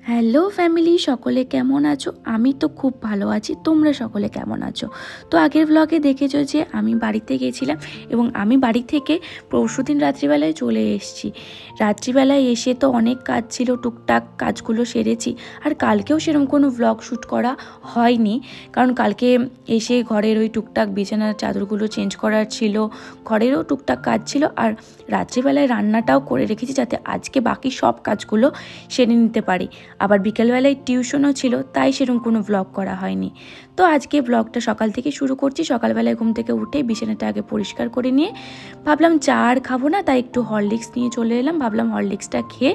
Hello family, সকলে কেমন আছো? আমি তো খুব ভালো আছি। তোমরা সকলে কেমন আছো? তো আগের ব্লগে দেখেছো যে আমি বাড়িতে গেছিলাম এবং আমি বাড়ি থেকে পরশুদিন রাত্রিবেলায় চলে এসেছি। রাত্রিবেলায় এসে তো অনেক কাজ ছিল, টুকটাক কাজগুলো সেরেছি। আর কালকেও সেরকম কোনো ব্লগ শ্যুট করা হয়নি, কারণ কালকে এসে ঘরের ওই টুকটাক বিছানার চাদরগুলো চেঞ্জ করার ছিল, ঘরেরও টুকটাক কাজ ছিল। আর রাত্রিবেলায় রান্নাটাও করে রেখেছি যাতে আজকে বাকি সব কাজগুলো সেরে নিতে পারি। আবার বিকেলবেলায় টিউশনও ছিল, তাই সেরকম কোনো ব্লগ করা হয়নি। তো আজকে ব্লগটা সকাল থেকে শুরু করছি। সকালবেলায় ঘুম থেকে উঠে বিছানাটা আগে পরিষ্কার করে নিয়ে ভাবলাম চা আর খাবো না, তাই একটু হরলিক্স নিয়ে চলে এলাম। ভাবলাম হরলিক্সটা খেয়ে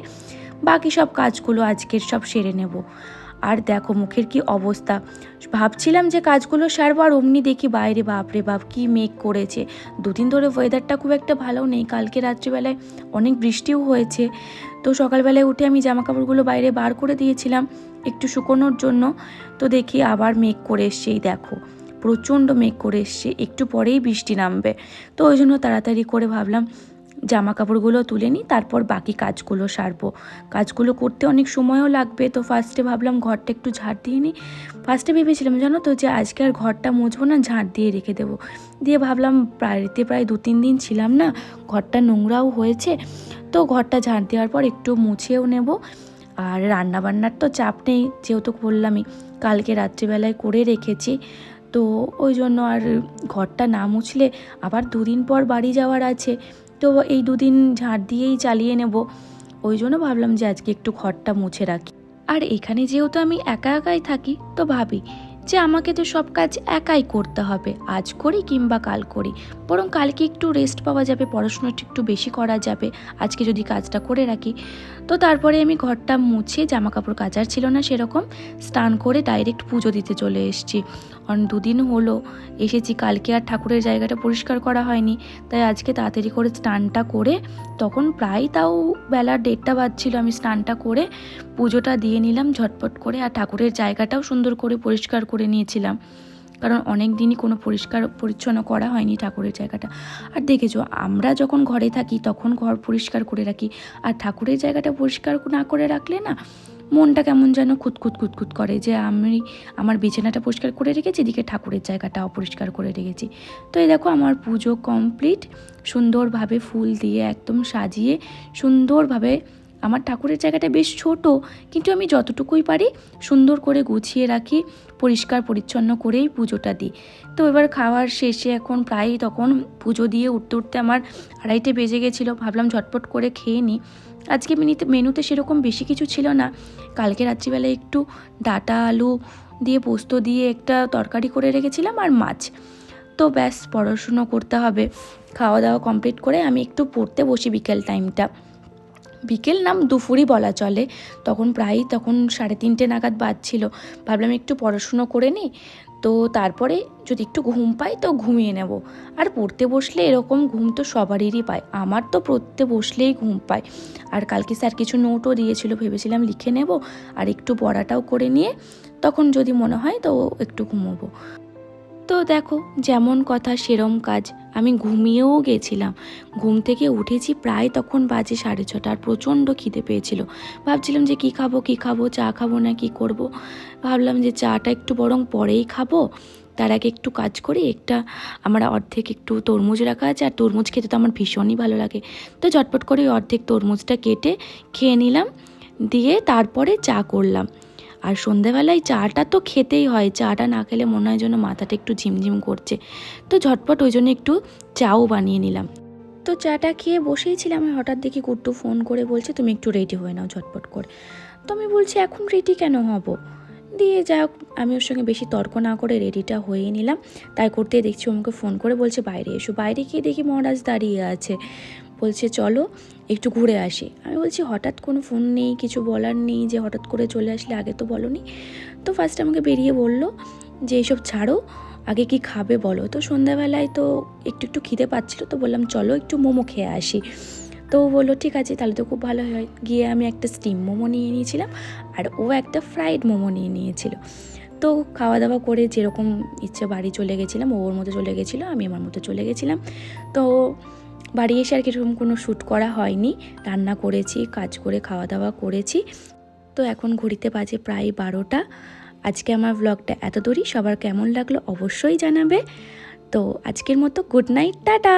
বাকি সব কাজগুলো আজকের সব সেরে নেব। আর দেখো মুখের কি অবস্থা। ভাবছিলাম যে কাজগুলো সারবো, আর অমনি দেখি বাইরে বাপরে বাপ কি মেঘ করেছে। দুদিন ধরে ওয়েদারটা খুব একটা ভালো নেই, কালকে রাত্রিবেলায় অনেক বৃষ্টিও হয়েছে। তো সকালবেলায় উঠে আমি জামা কাপড়গুলো বাইরে বার করে দিয়েছিলাম একটু শুকোনোর জন্য। তো দেখি আবার মেঘ করে এসছে, এই দেখো প্রচণ্ড মেঘ করে এসছে, একটু পরেই বৃষ্টি নামবে। তো ওই জন্য তাড়াতাড়ি করে ভাবলাম জামা কাপড়গুলো তুলে নিই, তারপর বাকি কাজগুলো সারবো। কাজগুলো করতে অনেক সময়ও লাগবে, তো ফার্স্টে ভাবলাম ঘরটা একটু ঝাড় দিয়ে নিই। ফার্স্টে ভেবেছিলাম জানো তো যে আজকে আর ঘরটা মুছবো না, ঝাড় দিয়ে রেখে দেবো। দিয়ে ভাবলাম বাড়িতে প্রায় 2-3 দিন ছিলাম না, ঘরটা নোংরাও হয়েছে, তো ঘরটা ঝাড় দেওয়ার পর একটু মুছেও নেব। আর রান্নাবান্নার তো চাপ নেই, যেহেতু বললামই কালকে রাত্রিবেলায় করে রেখেছি। তো ওই জন্য আর ঘরটা না মুছলে আবার 2 দিন পর বাড়ি যাওয়ার আছে, তো এই 2 দিন ঝাড় দিয়েই চালিয়ে নেব। ওই জন্য ভাবলাম যে আজকে একটু ঘরটা মুছে রাখি। আর এখানে যেহেতু আমি একা একাই থাকি, তো ভাবি যে আমাকে তো সব কাজ একাই করতে হবে, আজ করি কিংবা কাল করি। বরং কালকে একটু রেস্ট পাওয়া যাবে, পড়াশোনাটা একটু বেশি করা যাবে আজকে যদি কাজটা করে রাখি। তো তারপরে আমি ঘরটা মুছে, জামা কাপড় কাচার ছিল না সেরকম, স্নান করে ডাইরেক্ট পুজো দিতে চলে এসেছি। কারণ 2 দিন হলো এসেছি, কালকে আর ঠাকুরের জায়গাটা পরিষ্কার করা হয়নি, তাই আজকে তাড়াতাড়ি করে স্নানটা করে, তখন প্রায় তাও বেলা 1:30 বাজছিল, আমি স্নানটা করে পুজোটা দিয়ে নিলাম ঝটপট করে। আর ঠাকুরের জায়গাটাও সুন্দর করে পরিষ্কার করে নিয়েছিলাম, কারণ অনেক দিনই কোনো পরিষ্কার পরিচ্ছন্ন করা হয়নি ঠাকুরের জায়গাটা। আর দেখেছো আমরা যখন ঘরে থাকি তখন ঘর পরিষ্কার করে রাখি, আর ঠাকুরের জায়গাটা পরিষ্কার না করে রাখলে না মনটা কেমন যেন খুঁতখুত খুঁতখুত করে, যে আমি আমার বিছানাটা পরিষ্কার করে রেখেছি, এদিকে ঠাকুরের জায়গাটা অপরিষ্কার করে রেখেছি। তো এই দেখো আমার পুজো কমপ্লিট, সুন্দরভাবে ফুল দিয়ে একদম সাজিয়ে সুন্দরভাবে। আমার ঠাকুরের জায়গাটা বেশ ছোট, কিন্তু আমি যতটুকুই পারি সুন্দর করে গুছিয়ে রাখি, পরিষ্কার পরিচ্ছন্ন করেই পুজোটা দিই। তো এবার খাওয়ার শেষে এখন প্রায় তখন পুজো দিয়ে উঠতে উঠতে আমার 2:30 বেজে গেছিলো। ভাবলাম ঝটপট করে খেয়ে নিই। আজকে মেনুতে সেরকম বেশি কিছু ছিল না, কালকে রাত্রিবেলায় একটু ডাঁটা আলু দিয়ে পোস্ত দিয়ে একটা তরকারি করে রেখেছিলাম আর মাছ। তো ব্যাস, পড়াশুনো করতে হবে। খাওয়া দাওয়া কমপ্লিট করে আমি একটু পড়তে বসি বিকেল টাইমটা। বিকেল নাম দুপুরই বলা চলে, তখন 3:30 নাগাদ বাজছিল। ভাবলাম একটু পড়াশুনো করে নিই, তো তারপরে যদি একটু ঘুম পাই তো ঘুমিয়ে নেব। আর পড়তে বসলে এরকম ঘুম তো সবারই পায়, আমার তো পড়তে বসলেই ঘুম পায়। আর কালকে স্যার কিছু নোটও দিয়েছিল, ভেবেছিলাম লিখে নেব আর একটু পড়াটাও করে নিয়ে তখন যদি মনে হয় তো একটু ঘুমোবো। তো দেখো যেমন কথা সেরম কাজ, আমি ঘুমিয়েও গেছিলাম। ঘুম থেকে উঠেছি প্রায় তখন বাজে 6:30, আর প্রচণ্ড খিদে পেয়েছিল। ভাবছিলাম যে কী খাবো, চা খাবো না কি করব। ভাবলাম যে চাটা একটু বরং পরেই খাবো, তার আগে একটু কাজ করি। আমার অর্ধেক একটু তরমুজ রাখা আছে, আর তরমুজ খেতে তো আমার ভীষণই ভালো লাগে। তো ঝটপট করে অর্ধেক তরমুজটা কেটে খেয়ে নিলাম, দিয়ে তারপরে চা করলাম। আর সন্ধেবেলায় চাটা তো খেতেই হয়, চাটা না খেলে মনে হয় যেন মাথাটা একটু ঝিমঝিম করছে। তো ঝটপট ওই জন্য একটু চাও বানিয়ে নিলাম। তো চাটা খেয়ে বসেই ছিলাম, হঠাৎ দেখি গুড্ডু ফোন করে বলছে তুমি একটু রেডি হয়ে নাও ঝটপট করে। তো আমি বলছি এখন রেডি কেন হব। দিয়ে যাই হোক, আমি ওর সঙ্গে বেশি তর্ক না করে রেডিটা হয়ে নিলাম। তাই করতে দেখছি আমাকে ফোন করে বলছে বাইরে এসো। বাইরে গিয়ে দেখি মহারাজ দাঁড়িয়ে আছে, বলছে চলো একটু ঘুরে আসি। আমি বলছি হঠাৎ কোনো ফোন নেই, কিছু বলার নেই যে হঠাৎ করে চলে আসলে, আগে তো বলোনি। তো ফার্স্ট আমাকে বেরিয়ে বললো যে এইসব ছাড়ো, আগে কি খাবে বলো। তো সন্ধ্যাবেলায় তো একটু খিদে পাচ্ছিলো, তো বললাম চলো একটু মোমো খেয়ে আসি। তো বললো ঠিক আছে, তাহলে তো খুব ভালো হয়। গিয়ে আমি একটা স্টিম মোমো নিয়ে নিয়েছিলাম, আর ও একটা ফ্রাইড মোমো নিয়ে নিয়েছিল। তো খাওয়া দাওয়া করে যেরকম ইচ্ছে বাড়ি চলে গেছিলাম, ওর মতো চলে গেছিলো, আমি আমার মতো চলে গেছিলাম। তো বাড়ি এসে আর কিরকম কোনো শ্যুট করা হয়নি, রান্না করেছি, কাজ করে খাওয়া দাওয়া করেছি। তো তো এখন ঘড়িতে বাজে প্রায় 12টা। আজকে আমার ব্লগটা এত দূরই। সবার কেমন লাগলো অবশ্যই জানাবে। তো আজকের মতো গুড নাইট, টাটা।